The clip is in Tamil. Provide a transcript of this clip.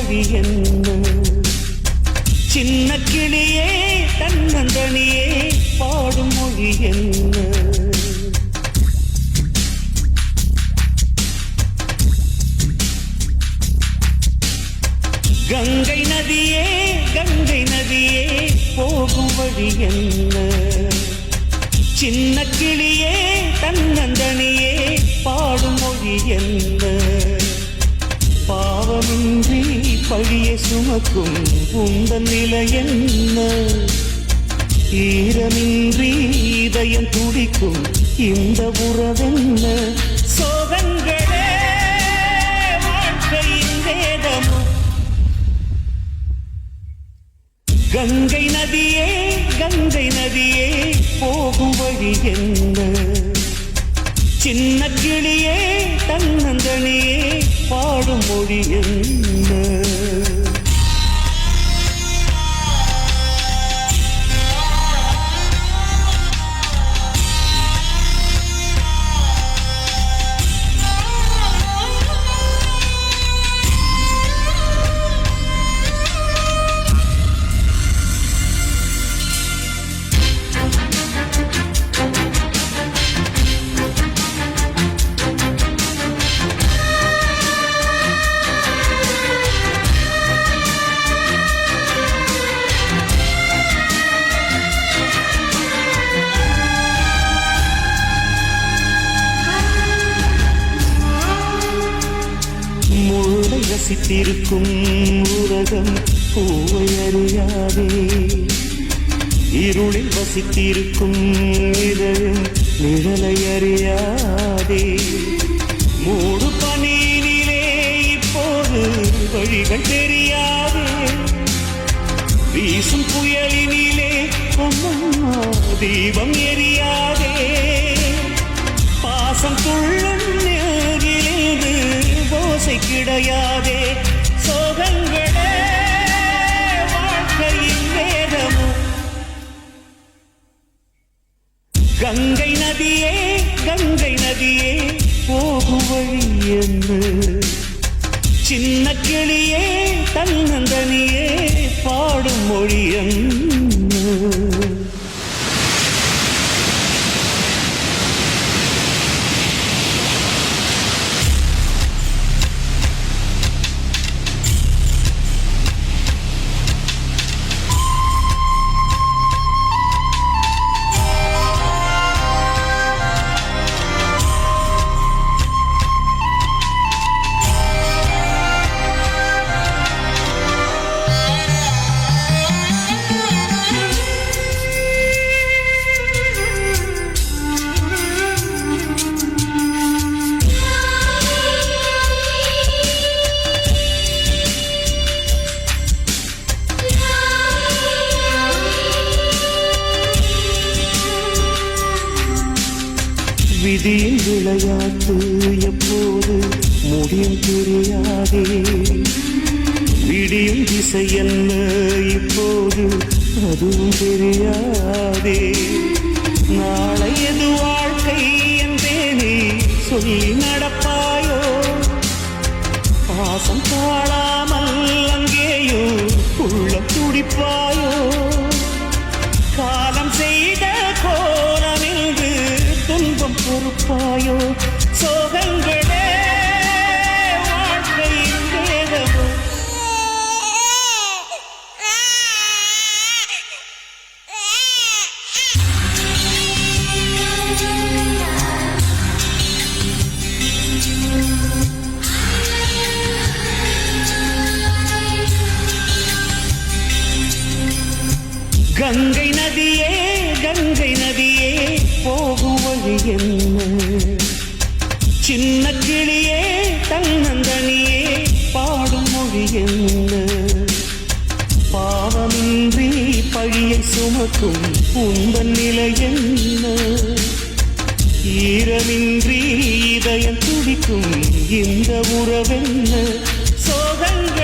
மொழி என்ன? சின்ன கிளியே தன்னந்தனியே பாடும் மொழி என்ன? கங்கை நதியே கங்கை நதியே போகும் வழி என்ன? சின்ன கிளியே தன்னந்தனியே பாடும் மொழி என்ன? பாவமின்றி பழியை சுமக்கும் உந்தன் நிலை என்ன? ஈரமின்றி இதயம் துடிக்கும் இந்த உறவென்ன? சோகங்களே வாழ்க்கையின் வேதமும். கங்கை நதியே போகும் வழி என்ன? சின்ன கிளியே தன்னந்தனியே பாடும் மொழி என்ன? ரசித்திருக்கும் உலகம் பூவை அறியாதே, இருளில் வசித்திருக்கும் இதயம் நிழலை அறியாதே. மூடு பனியினிலே இப்போது வழிகள் தெரியாதே, வீசும் புயலினிலே அம்மா தீபம் எரியாதே. பாசம் துள்ளும் நெருகிலிருந்து ஓசை கிடையாதே. சோகங்களே வாழ்க்கையின் வேதமும். கங்கை நதியே போகும் வழி என்ன? சின்ன கிளியே தன்னந்தனியே பாடும் மொழி என்ன? விதியின் விளையாட்டு எப்போது முடியும் தெரியாதே. விடியும் திசை என்ன இப்போது அதுவும் தெரியாதே. நாளை எது வாழ்க்கை என்றேனே சொல்லி நடப்பாயோ? பாசம் தாழாமல் அங்கேயோ உள்ளம் துடிப்பாயோ? காலம் செய்த கோலம் என்று துன்பம் பொறுப்பாயோ? சோகங்களே வாழ்க்கையின் வேதமோ. கங்கை நதியே போகும் வழி என்ன? சின்ன கிளியே தன்னந்தனியே பாடும் மொழி என்ன? பாவமின்றி பழியை சுமக்கும் உந்தன் நிலை என்ன? ஈரமின்றி இதயம் துடிக்கும் இந்த உறவென்ன? சோகங்கள்